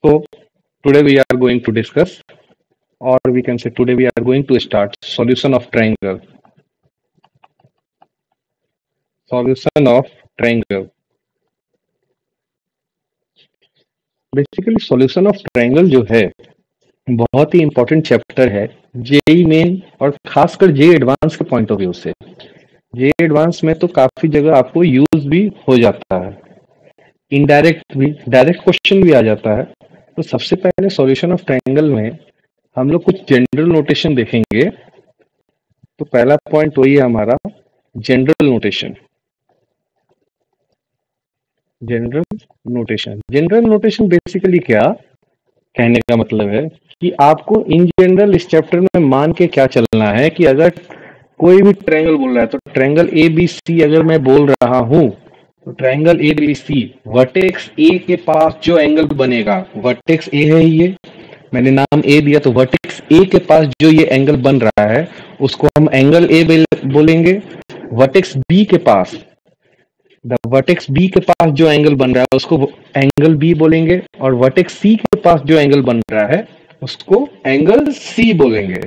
So today we are going to discuss, or we can say today we are going to start solution of triangle. Solution of triangle. Basically solution of triangle जो है बहुत ही important chapter है JEE main और खासकर जे advance के point of view से। जे advance में तो काफी जगह आपको यूज भी हो जाता है, इनडायरेक्ट भी, डायरेक्ट क्वेश्चन भी आ जाता है। तो सबसे पहले सॉल्यूशन ऑफ ट्रायंगल में हम लोग कुछ जनरल नोटेशन देखेंगे। तो पहला पॉइंट वही है हमारा general notation. General notation basically क्या कहने का मतलब है कि आपको इन जनरल इस चैप्टर में मान के क्या चलना है कि अगर कोई भी ट्रायंगल बोल रहा है तो ट्रायंगल ए बी सी अगर मैं बोल रहा हूं तो triangle A B C vertex A के पास जो एंगल बनेगा, वर्टेक्स ए है ये, मैंने नाम ए दिया, तो वर्टेक्स ए के पास जो ये एंगल बन रहा है उसको हम एंगल ए बोलेंगे। वर्टेक्स बी के पास, वर्टेक्स बी के पास जो एंगल बन रहा है उसको एंगल बी बोलेंगे, और वर्टेक्स सी के पास जो एंगल बन रहा है उसको एंगल सी बोलेंगे।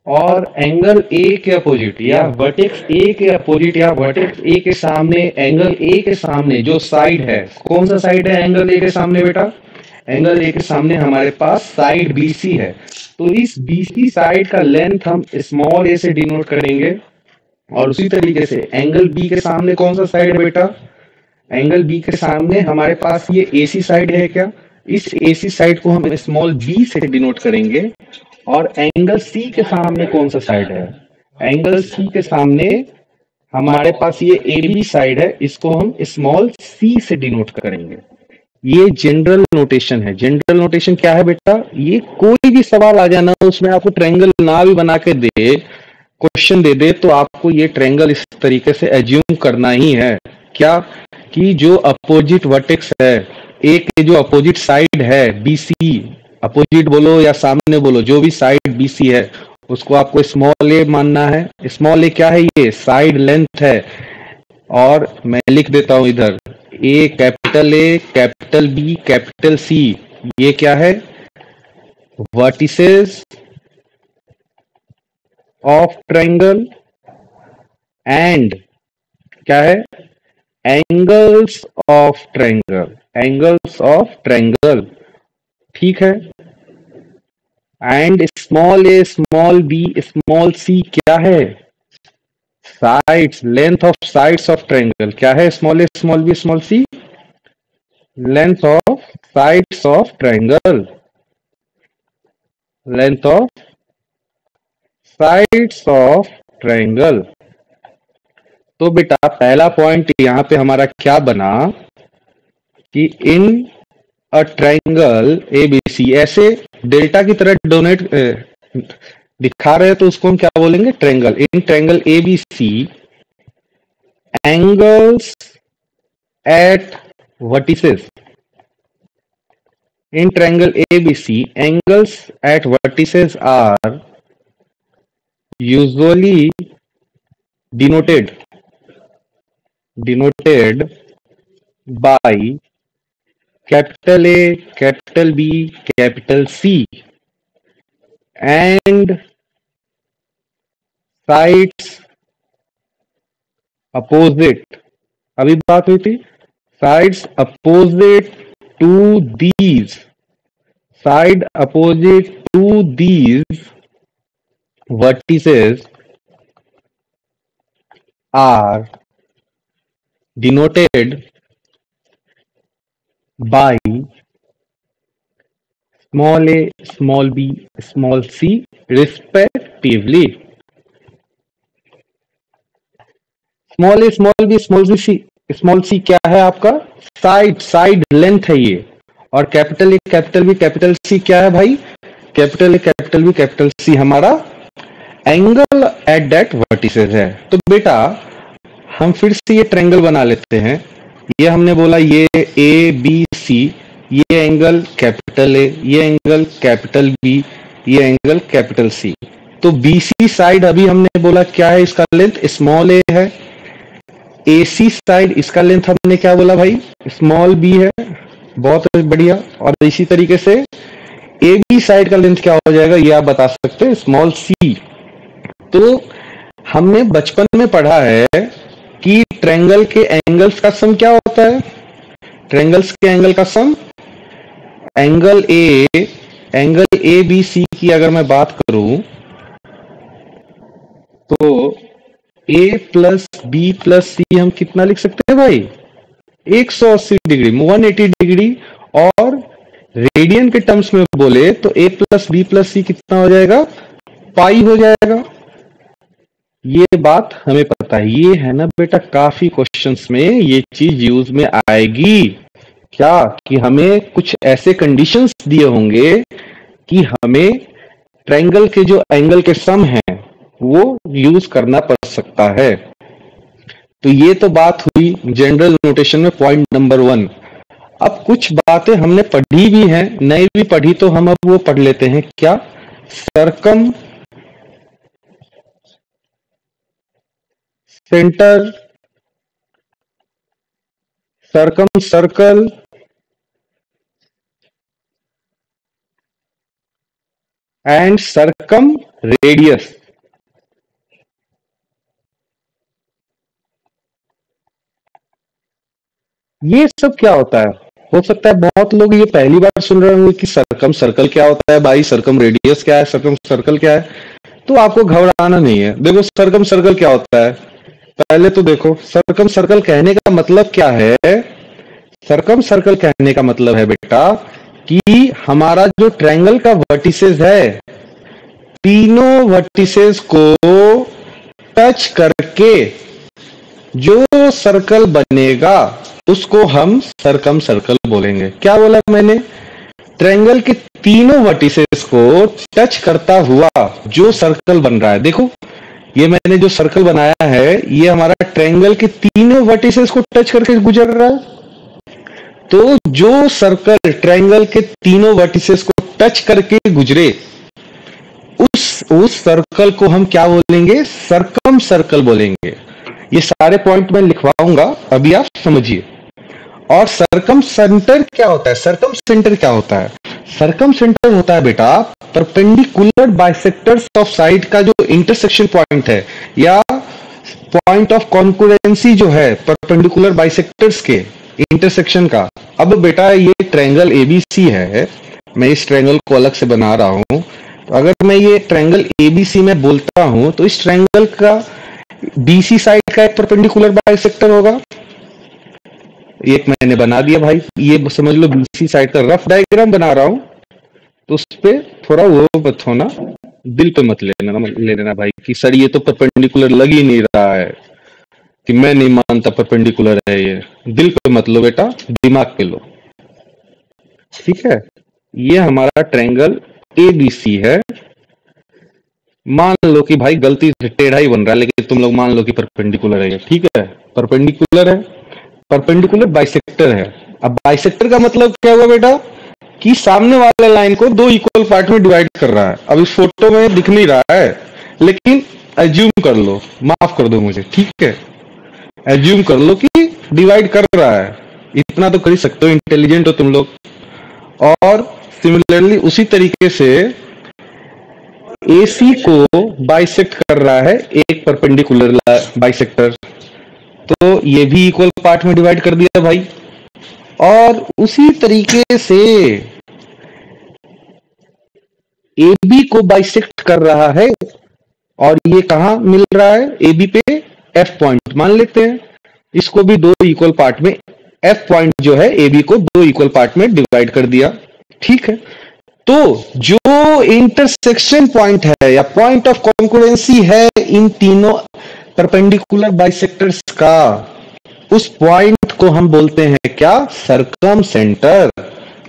और एंगल ए के अपोजिट या वर्टेक्स ए के अपोजिट या वर्टेक्स ए के सामने, एंगल ए के सामने जो साइड है, कौन सा साइड है एंगल ए के सामने बेटा? एंगल ए के सामने हमारे पास साइड बीसी है। तो इस बीसी साइड का लेंथ हम स्मॉल ए से डिनोट करेंगे। और उसी तरीके से एंगल बी के सामने कौन सा साइड है बेटा? एंगल बी के सामने हमारे पास ये एसी साइड है क्या? इस एसी साइड को हम स्मॉल बी से डिनोट करेंगे। और एंगल सी के सामने कौन सा साइड है? एंगल सी के सामने हमारे पास ये ए बी साइड है, इसको हम स्मॉल सी से डिनोट करेंगे। ये जनरल नोटेशन है। जनरल नोटेशन क्या है बेटा? ये कोई भी सवाल आ जाना उसमें आपको ट्रायंगल ना भी बना के दे, क्वेश्चन दे दे, तो आपको ये ट्रायंगल इस तरीके से एज्यूम करना ही है क्या कि जो अपोजिट वर्टेक्स है, एक जो अपोजिट साइड है बीसी, अपोजिट बोलो या सामने बोलो, जो भी साइड बीसी है उसको आपको स्मॉल ए मानना है। स्मॉल ए क्या है? ये साइड लेंथ है। और मैं लिख देता हूं इधर, A capital B capital C, ये क्या है? वर्टिसेस ऑफ ट्रायंगल एंड क्या है? Angles of triangle, angles of triangle, ठीक है। And small A small B small C क्या है? Sides, length of sides of triangle क्या है? Small A small B small C, length of sides of triangle, length of sides of triangle. तो बेटा पहला point यहां पे हमारा क्या बना कि इन अ ट्रायंगल एबीसी, ऐसे डेल्टा की तरह डोनेट दिखा रहे हैं तो उसको हम क्या बोलेंगे? Triangle. In triangle ABC angles eight vertices, in triangle ABC, angles at vertices are usually denoted by capital A, capital B, capital C and sides opposite, अभी बात हुई थी, sides opposite to these, side opposite to these vertices are denoted by small a, small b, small c respectively. Small A small B small C क्या है आपका? Side length है ये। और capital A capital B capital C क्या है भाई? Capital A capital B capital C हमारा एंगल एट दैट वर्टिसेस है। तो बेटा हम फिर से ये ट्रायंगल बना लेते हैं। ये हमने बोला ये ए बी सी, ये एंगल कैपिटल ए, ये एंगल कैपिटल बी, ये एंगल कैपिटल सी। तो बीसी साइड अभी हमने बोला क्या है? इसका लेंथ स्मॉल ए है। एसी साइड इसका लेंथ हमने क्या बोला भाई? स्मॉल बी है। बहुत बढ़िया। और इसी तरीके से ए बी साइड का लेंथ क्या हो जाएगा ये आप बता सकते हैं, स्मॉल सी। तो हमने बचपन में पढ़ा है कि ट्रायंगल के एंगल्स का सम क्या होता है। ट्रायंगल्स के एंगल का सम, एंगल ए बी सी की अगर मैं बात करूं तो ए प्लस बी प्लस सी हम कितना लिख सकते हैं भाई, 180 डिग्री, 180 डिग्री। और रेडियन के टर्म्स में बोले तो ए प्लस बी प्लस सी कितना हो जाएगा, पाई हो जाएगा। ये बात हमें पता है, ये है ना बेटा, काफी क्वेश्चंस में ये चीज यूज में आएगी। क्या कि हमें कुछ ऐसे कंडीशंस दिए होंगे कि हमें ट्रायंगल के जो एंगल के सम हैं वो यूज करना पड़ सकता है। तो ये तो बात हुई जनरल नोटेशन में पॉइंट नंबर 1। अब कुछ बातें हमने पढ़ी भी हैं, नहीं भी पढ़ी तो हम अब वो पढ़ लेते हैं। क्या, circum centre, circum circle and circum radius. ये सब क्या होता है, हो सकता है बहुत लोग ये पहली बार सुन रहे होंगे कि सर्कम सर्कल क्या होता है भाई, सर्कम रेडियस क्या है, सर्कम सर्कल क्या है। तो आपको घबराना नहीं है। देखो सर्कम सर्कल क्या होता है, पहले तो देखो सर्कम सर्कल कहने का मतलब क्या है। सर्कम सर्कल कहने का मतलब है बेटा कि हमारा जो ट्रायंगल का वर्टिसेस है, तीनों वर्टिसेस को टच करके जो सर्कल बनेगा उसको हम सर्कम सर्कल बोलेंगे। क्या बोला मैंने, ट्रायंगल के तीनों वर्टिसेस को टच करता हुआ जो सर्कल बन रहा है। देखो ये मैंने जो सर्कल बनाया है ये हमारा ट्रायंगल के तीनों वर्टिसेस को टच करके गुजर रहा है। तो जो सर्कल ट्रायंगल के तीनों वर्टिसेस को टच करके गुजरे उस सर्कल को हम क्या बोलेंगे, सर्कम सर्कल बोलेंगे। ये सारे पॉइंट मैं लिखवाऊंगा, अभी आप समझिए। और सर्कम सेंटर क्या होता है, सर्कम सेंटर क्या होता है, सर्कम सेंटर होता है बेटा परपेंडिकुलर बाइसेक्टर्स ऑफ साइड का जो इंटरसेक्शन पॉइंट है, या पॉइंट ऑफ कॉन्करेंसी जो है परपेंडिकुलर बाइसेक्टर्स के इंटरसेक्शन का। अब बेटा ये ट्रायंगल एबीसी है, मैं इस ट्रायंगल को अलग से बना रहा हूं। तो अगर मैं ये ट्रायंगल एबीसी में बोलता हूं तो इस ट्रायंगल का बीसी साइड का एक परपेंडिकुलर बाइसेक्टर होगा। एक मैंने बना दिया भाई, ये समझ लो बीसी साइड का रफ डायग्राम बना रहा हूं। तो उस पे थोड़ा वो मत होना, दिल पे मत लेना भाई कि सर ये तो परपेंडिकुलर लग ही नहीं रहा है, कि मैं नहीं मानता परपेंडिकुलर है। ये दिल पे मत लो बेटा, दिमाग पे लो, ठीक है। ये हमारा ट्रायंगल एबीसी है। मान लो कि भाई गलती से टेढ़ा ही बन रहा है, लेकिन तुम लोग मान लो कि परपेंडिकुलर है, ठीक है, परपेंडिकुलर है, परपेंडिकुलर बाइसेक्टर है। अब बाइसेक्टर का मतलब क्या हुआ बेटा, कि सामने वाले लाइन को दो इक्वल पार्ट में डिवाइड कर रहा है। अब इस फोटो में दिख नहीं रहा है, लेकिन एज्यूम कर लो, माफ कर दो मुझे, ठीक है, एज्यूम कर लो कि डिवाइड कर रहा है। इतना तो कर ही सकते हो, इंटेलिजेंट हो तुम लोग। और सिमिलरली उसी तरीके से AC को बाइसेक्ट कर रहा है एक परपेंडिकुलर बाइसेक्टर, तो ये भी इक्वल पार्ट में डिवाइड कर दिया भाई। और उसी तरीके से AB को बाइसेक्ट कर रहा है, और ये कहां मिल रहा है, AB पे F पॉइंट मान लेते हैं। इसको भी दो इक्वल पार्ट में, F पॉइंट जो है AB को दो इक्वल पार्ट में डिवाइड कर दिया, ठीक है। तो जो इंटरसेक्शन पॉइंट है या पॉइंट ऑफ कॉन्करेंसी है इन तीनों परपेंडिकुलर बाइसेक्टर्स का, उस पॉइंट को हम बोलते हैं क्या, सर्कम सेंटर।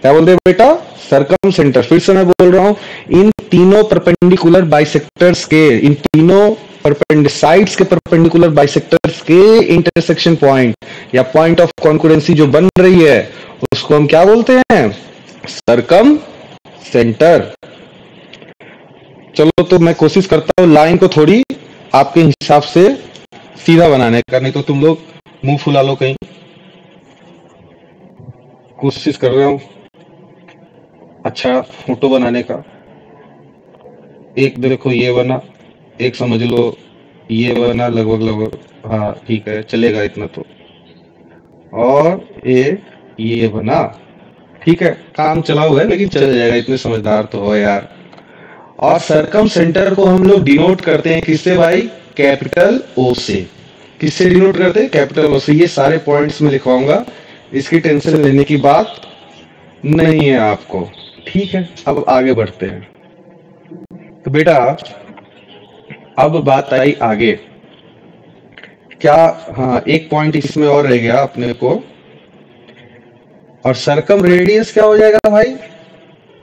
क्या बोलते हैं बेटा, सर्कम सेंटर। फिर से मैं बोल रहा हूं, इन तीनों परपेंडिकुलर बाइसेक्टर्स के, इन तीनों साइड्स के परपेंडिकुलर बाइसेक्टर्स के इंटरसेक्शन पॉइंट या पॉइंट ऑफ कॉन्करेंसी जो बन रही है उसको हम क्या बोलते हैं, सर्कम सेंटर। चलो तो मैं कोशिश करता हूं लाइन को थोड़ी आपके हिसाब से सीधा बनाने का, नहीं तो तुम लोग मुंह फुला लो कहीं। कोशिश कर रहा हूँ अच्छा फोटो बनाने का। एक देखो ये बना, एक समझ लो ये बना, लगभग लगभग, हाँ ठीक है चलेगा इतना तो। और एक ये बना, ठीक है काम चलाऊ है लेकिन चल जाएगा, इतने समझदार तो हो यार। और सरकम सेंटर को हम लोग डिनोट करते हैं किससे भाई? कैपिटल ओ से। किससे डिनोट करते हैं? कैपिटल ओ से। ये सारे पॉइंट्स में लिखवाऊंगा, इसकी टेंशन लेने की बात नहीं है आपको। ठीक है, अब आगे बढ़ते हैं। तो बेटा अब बात आई आगे, क्या, हाँ एक पॉइंट इसमें और रह गया अपने को। और सरकम रेडियस क्या हो जाएगा भाई?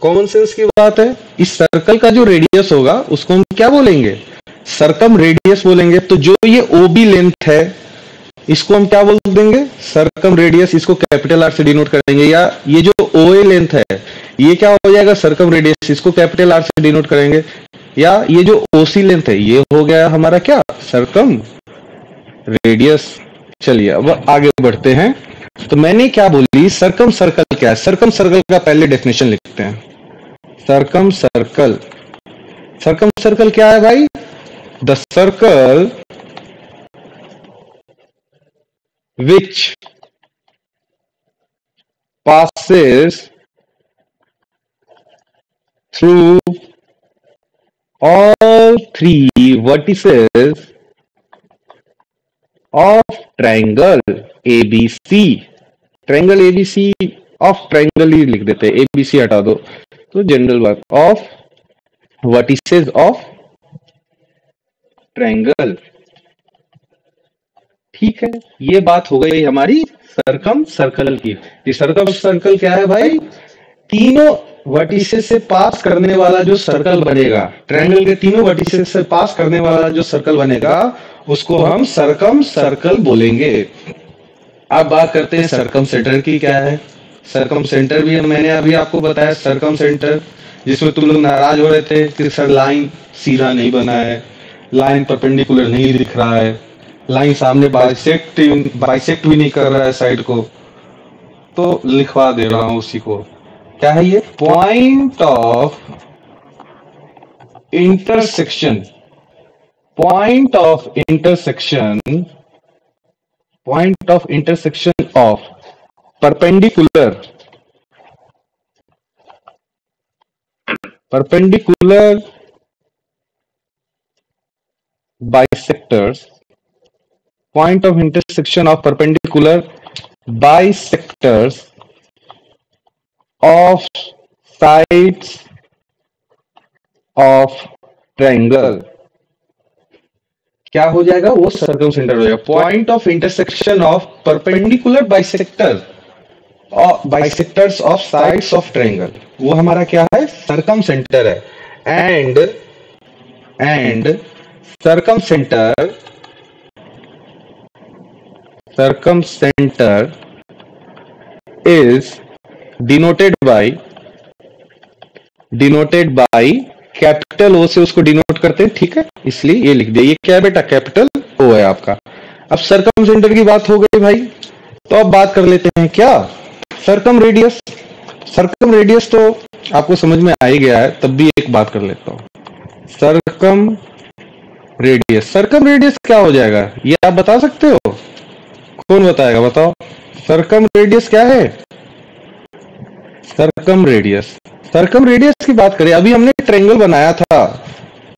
कॉमन सेंस की बात है, इस सर्कल का जो रेडियस होगा उसको हम क्या बोलेंगे? सरकम रेडियस बोलेंगे। तो जो ये ओबी लेंथ है इसको हम क्या बोल देंगे? सरकम रेडियस। इसको कैपिटल आर से डिनोट करेंगे। या ये जो ओए लेंथ है ये क्या हो जाएगा? सरकम रेडियस। इसको कैपिटल आर से डिनोट करेंगे। या ये जो ओसी लेंथ है ये हो गया हमारा क्या? सरकम रेडियस। चलिए अब आगे बढ़ते हैं। तो मैंने क्या बोली, सरकम सर्कल क्या है? सरकम सर्कल का पहले डेफिनेशन लिखते हैं। सरकम सर्कल, सरकम सर्कल क्या है भाई? The circle which passes through all three vertices of triangle ABC। Triangle ABC of triangle ही लिख देते हैं, ABC हटा दो तो जनरल बात, ऑफ वर्टिसेस ऑफ ट्रायंगल। ठीक है, ये बात हो गई हमारी सरकम सर्कल की। ये सरकम सर्कल क्या है भाई? तीनों वर्टिसेस से पास करने वाला जो सर्कल बनेगा, ट्रायंगल के तीनों वर्टिसेस से पास करने वाला जो सर्कल बनेगा उसको हम सरकम सर्कल बोलेंगे। अब बात करते हैं सरकम सेंटर की। क्या है सरकम सेंटर? भी मैंने अभी आपको बताया सरकम सेंटर, जिसमें तुम लोग नाराज हो रहे थे कि सर लाइन सीधा नहीं बना है, लाइन परपेंडिकुलर नहीं दिख रहा है, लाइन सामने बाइसेक्ट भी नहीं कर रहा है साइड को। तो लिखवा दे रहा हूं उसी को। क्या है ये? Point of intersection, point of intersection, point of intersection of perpendicular, perpendicular bisectors, point of intersection of perpendicular bisectors of sides of triangle। क्या हो जाएगा? वो सर्कम सेंटर हो जाएगा। Point of intersection of perpendicular bisectors of sides of triangle, वो हमारा क्या है? सर्कम सेंटर है। And circum centre, circumcenter is denoted by capital O से उसको डिनोट करते हैं। ठीक है, इसलिए ये लिख दिया। ये क्या है बेटा? कैपिटल ओ है आपका। अब सरकम सेंटर की बात हो गई भाई, तो अब बात कर लेते हैं क्या? सरकम रेडियस। सरकम रेडियस तो आपको समझ में आ ही गया है, तब भी एक बात कर लेता हूं। सरकम रेडियस, सरकम रेडियस क्या हो जाएगा ये आप बता सकते हो? कौन बताएगा? बताओ। सरकम रेडियस क्या है? सरकम रेडियस, सरकम रेडियस की बात करें, अभी हमने ट्रायंगल बनाया था,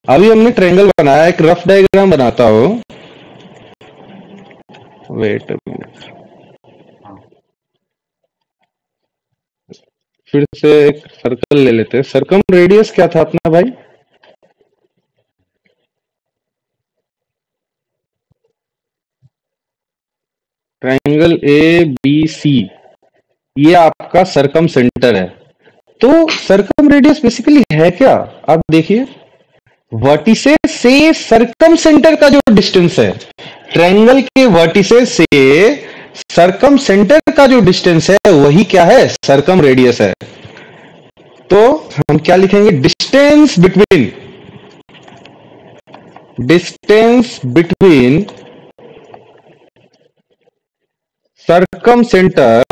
अभी हमने ट्रायंगल बनाया, एक रफ डायग्राम बनाता हूं। वेट अ मिनट, फिर से एक सर्कल ले लेते हैं। सरकम रेडियस क्या था अपना भाई? ट्रायंगल ए बी सी, ये आपका सरकम सेंटर है। तो सरकम रेडियस बेसिकली है क्या? आप देखिए, वर्टिसेस से सरकम सेंटर का जो डिस्टेंस है, ट्रायंगल के वर्टिसेस से सरकम सेंटर का जो डिस्टेंस है वही क्या है? सरकम रेडियस है। तो हम क्या लिखेंगे? Distance between circum center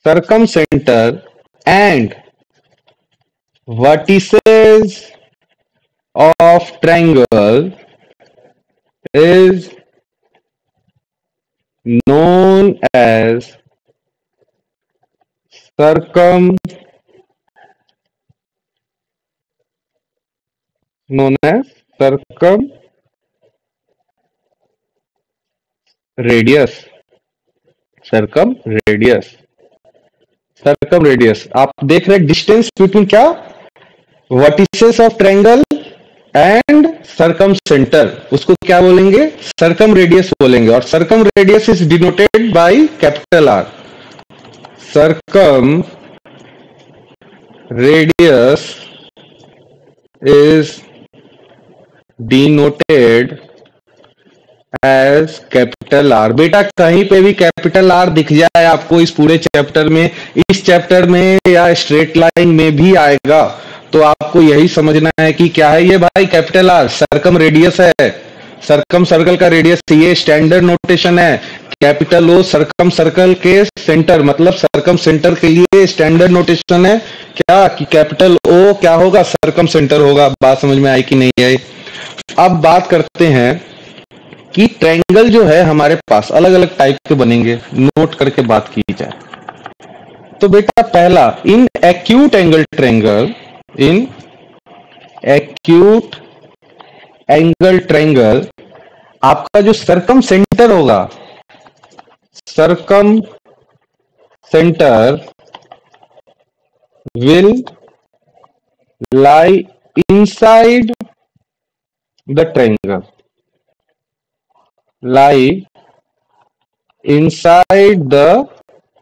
circumcenter and vertices of triangle is known as circum radius. Circum radius आप देख रहे हैं डिस्टेंस बिटवीन क्या vertices of triangle and circum center, उसको क्या बोलेंगे सर्कम रेडियस बोलेंगे। और circum radius is denoted by capital R. Circum radius is denoted as capital R. बेटा कहीं पे भी कैपिटल आर दिख जाए आपको इस पूरे चैप्टर में, इस चैप्टर में या स्ट्रेट लाइन में भी आएगा, तो आपको यही समझना है कि क्या है ये भाई कैपिटल आर सर्कम रेडियस है। सर्कम सर्कल का रेडियस ये स्टैंडर्ड नोटेशन है। कैपिटल ओ सर्कम सर्कल के सेंटर मतलब सर्कम सेंटर के लिए स्टैंडर्ड नोटेशन है क्या कि कैपिटल ओ क्या होगा सर्कम सेंटर होगा। बात समझ में आई कि नहीं आई? अब बात करते हैं कि ट्रायंगल जो है हमारे पास अलग अलग टाइप के बनेंगे, नोट करके बात की जाए तो बेटा पहला इन एक्यूट एंगल ट्रायंगल आपका जो सर्कम सेंटर होगा, circum centre will lie inside the triangle, lie inside the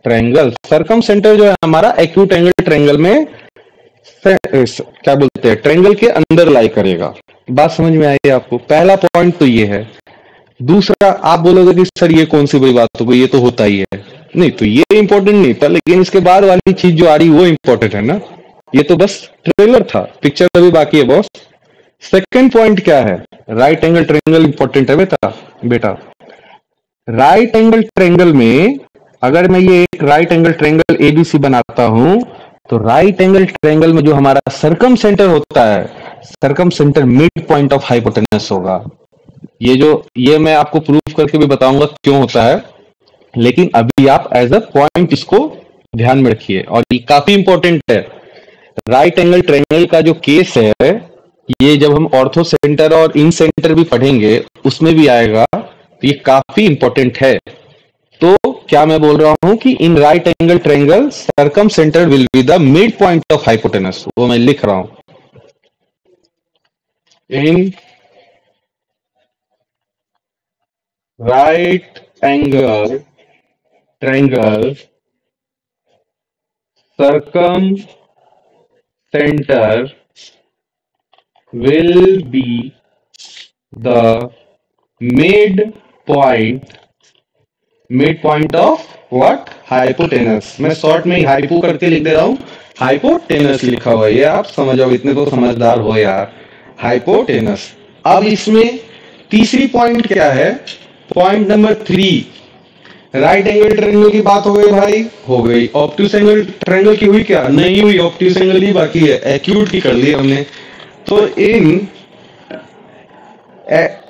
triangle. Circum centre जो है हमारा एक्यूट एंगल ट्रायंगल में क्या बोलते हैं ट्रायंगल के अंदर लाई करेगा। बात समझ में आई आपको? पहला पॉइंट तो ये है। दूसरा आप बोलोगे कि सर ये कौन सी बड़ी बात हो गई, ये तो होता ही है। नहीं तो ये इंपॉर्टेंट नहीं था, लेकिन इसके बाद वाली चीज जो आ रही वो इंपॉर्टेंट है ना। ये तो बस ट्रेलर था, पिक्चर अभी बाकी है बॉस। सेकंड पॉइंट क्या है? राइट एंगल ट्रायंगल इंपॉर्टेंट है बेटा राइट एंगल ट्रायंगल में अगर मैं ये एक राइट एंगल ट्रायंगल एबीसी बनाता हूं तो राइट एंगल ट्रायंगल में जो हमारा सर्कम सेंटर होता है, circum centre mid point of hypotenuse होगा। ये मैं आपको प्रूफ करके भी बताऊंगा क्यों होता है, लेकिन अभी आप एज अ पॉइंट इसको ध्यान में रखिए और ये काफी इंपॉर्टेंट है। राइट एंगल ट्रायंगल का जो केस है ये जब हम ऑर्थो सेंटर और इन सेंटर भी पढ़ेंगे उसमें भी आएगा, तो ये काफी इंपॉर्टेंट है। तो क्या मैं बोल रहा हूं कि in right angle triangle circumcentre will be the mid point of hypotenuse, वो मैं लिख रहा हूं। In right angle triangle circum centre will be the midpoint of what? Hypotenuse। मैं शॉर्ट में हाइपो करके लिख दे रहा हूं, हाइपोटेनस लिखा हुआ है, ये आप समझ जाओ, इतने तो समझदार हो यार। हाइपोटेनस। अब इसमें तीसरी पॉइंट क्या है? Point number 3 right angle triangle की बात हो गई भाई, हो गई। ऑब्ट्यूज एंगल ट्रायंगल की हुई क्या? नहीं हुई, ऑब्ट्यूज एंगल ही बाकी है, एक्यूट की कर ली हमने। तो इन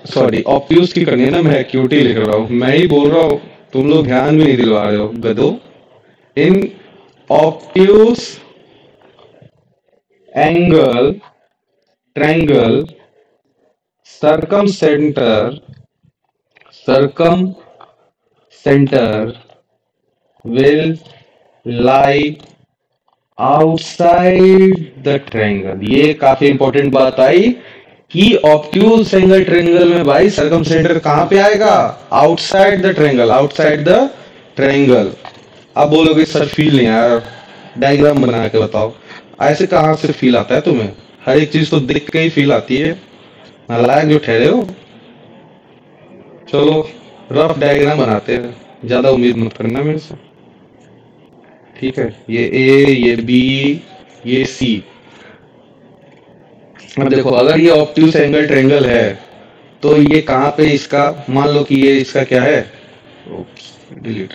सॉरी ऑब्ट्यूज की करनी है ना, मैं एक्यूट ही लिख रहा हूं, मैं ही बोल रहा हूं, तुम लोग ध्यान भी नहीं दिलवा रहे हो गधो। In obtuse angle triangle circumcentre will lie outside the triangle. ये काफी इंपॉर्टेंट बात आई कि ऑब्ट्यूज एंगल ट्रायंगल में भाई सर्कम सेंटर कहां पे आएगा? Outside the triangle, outside the triangle. अब बोलोगे सर फील नहीं यार, डायग्राम बना के बताओ। ऐसे कहां से फील आता है तुम्हें? हर एक चीज तो देख के ही फील आती है, नालायक जो ठहरे हो। चलो रफ डायग्राम बनाते हैं, ज्यादा उम्मीद मत करना मेरे से, ठीक है? ये ए, ये बी, ये सी। अब देखो अगर ये ऑब्ट्यूज एंगल ट्रायंगल है तो ये कहां पे इसका, मान लो कि ये इसका क्या है, डिलीट,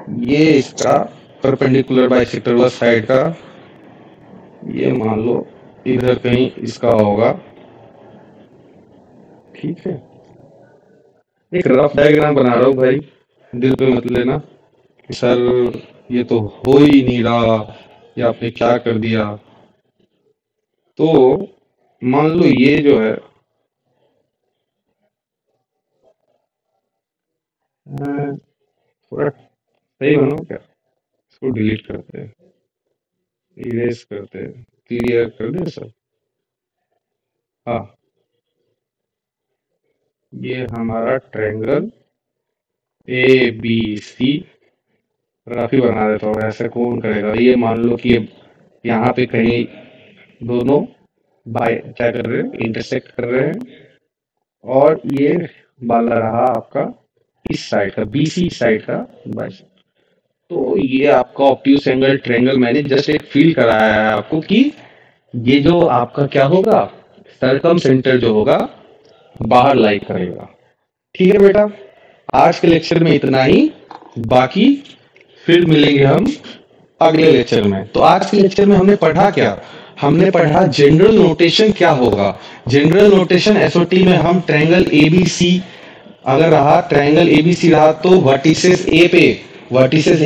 ये इसका परपेंडिकुलर बाइसेक्टर वाला साइड का, ये मान लो इधर कहीं इसका होगा, ठीक है। एक रफ डायग्राम बना रहा हूँ भाई, दिल पे मत लेना कि सर ये तो हो ही नहीं रहा या आपने क्या कर दिया। तो मान लो ये जो है थोड़ा सही बनाओ क्या, इसको डिलीट करते हैं, इरेज करते हैं, क्लियर कर दे सर। हाँ, ये हमारा ट्रायंगल ए बी सी, राफी बना देता हूँ, ऐसे कौन करेगा। ये मान लो कि यहाँ पे कहीं दोनों बाय क्या कर रहे हैं, इंटरसेक्ट कर रहे हैं, और ये वाला रहा आपका इस साइड का, बीसी साइड का बस। तो ये आपका ऑब्ट्यूस एंगल ट्रायंगल मैंने जस्ट एक फील कराया है आपको कि ये जो आपका क्या होगा, सरकम सेंटर जो होगा बाहर लाई करेगा। ठीक है बेटा, आज के लेक्चर में इतना ही, बाकी फिर मिलेंगे हम अगले लेक्चर में। तो आज के लेक्चर में हमने पढ़ा क्या, हमने पढ़ा जनरल नोटेशन क्या होगा। जनरल नोटेशन एसओटी में हम ट्रायंगल एबीसी अगर रहा, ट्रायंगल एबीसी रहा तो वर्टिसेस ए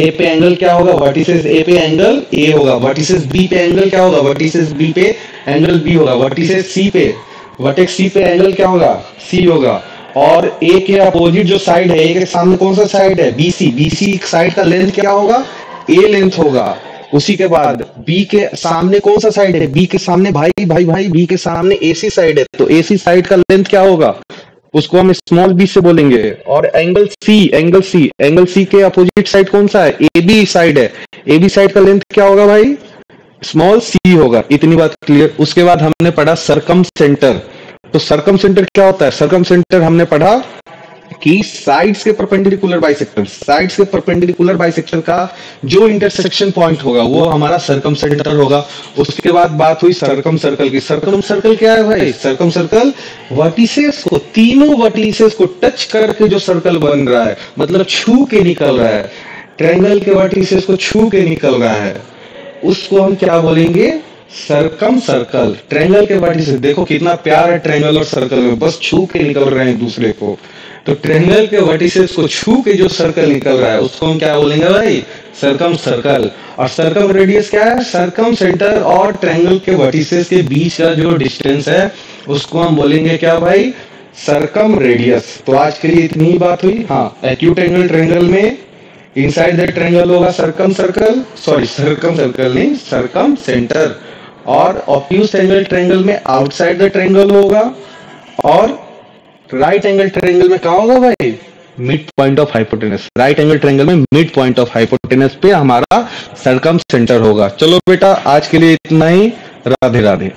पे एंगल क्या होगा, वर्टिसेस ए पे एंगल ए होगा, वर्टिसेस बी पे एंगल क्या होगा, वर्टिसेस बी पे एंगल बी होगा, वर्टिसेस सी पे, वर्टेक्स सी पे एंगल क्या होगा, सी होगा। और ए के अपोजिट जो साइड है, ए के सामने कौन सा साइड है, बीसी, बीसी साइड का लेंथ क्या होगा, ए लेंथ होगा। उसी के बाद बी के सामने कौन सा साइड है, बी के सामने भाई बी के सामने एसी साइड है, तो एसी साइड का लेंथ क्या होगा, उसको हम स्मॉल बी से बोलेंगे। और एंगल सी के अपोजिट साइड कौन सा है, ए बी साइड है, ए बी साइड का लेंथ क्या होगा भाई, स्मॉल सी होगा। इतनी बात क्लियर। उसके बाद हमने पढ़ा सरकम सेंटर। तो सरकम सेंटर क्या होता है, सरकम सेंटर हमने पढ़ा कि साइड्स के परपेंडिकुलर बाइसेक्टर, साइड्स के परपेंडिकुलर बाइसेक्टर का जो इंटरसेक्शन पॉइंट होगा वो हमारा सरकम सेंटर होगा। उसके बाद बात हुई सरकम सर्कल की। सरकम सर्कल क्या है भाई, सरकम सर्कल वर्टिसेस को, तीनों वर्टिसेस को टच करके जो सर्कल बन रहा है, मतलब छू के निकल रहा है, ट्रायंगल के वर्टिसेस को छू के निकल रहा है, उसको हम क्या बोलेंगे, सरकम सर्कल। ट्रायंगल के वर्टिसेस, देखो कितना प्यार है ट्रायंगल और सर्कल में, बस छू के निकल रहे हैं दूसरे को। तो ट्रायंगल के वर्टिसेस को छू के जो सर्कल निकल रहा है उसको हम क्या बोलेंगे भाई, सरकम सर्कल। और सरकम रेडियस क्या है, सरकम सेंटर और ट्रायंगल के वर्टिसेस के बीच का जो डिस्टेंस है उसको हम बोलेंगे क्या भाई, सरकम रेडियस। तो आज के लिए इतनी ही बात हुई। हाँ, एक्यूट एंगल ट्रायंगल में इनसाइड द ट्रायंगल होगा सरकम सर्कल, सॉरी सरकम सर्कल नहीं, सरकम सेंटर। और ऑब्ट्यूस एंगल ट्रायंगल में आउटसाइड द ट्रायंगल होगा। और राइट एंगल ट्रायंगल में क्या होगा भाई, mid point of hypotenuse. Right angle triangle में मिड पॉइंट ऑफ हाइपोटेनस पे हमारा सरकम सेंटर होगा। चलो बेटा, आज के लिए इतना ही। राधे राधे।